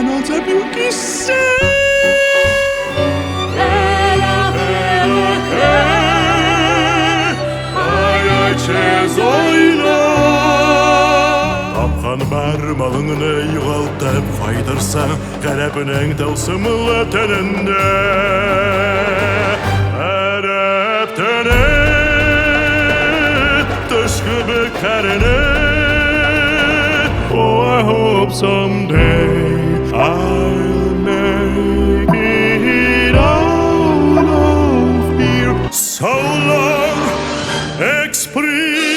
non sapiu chi sei. Тапқан бар малыңны юғалтып қайдырсаң, ғәрәбінің тылсымлы тәнінде әрәптені тышқы бүкәріні. Oh, I hope someday I'll make it out of here. So long, express.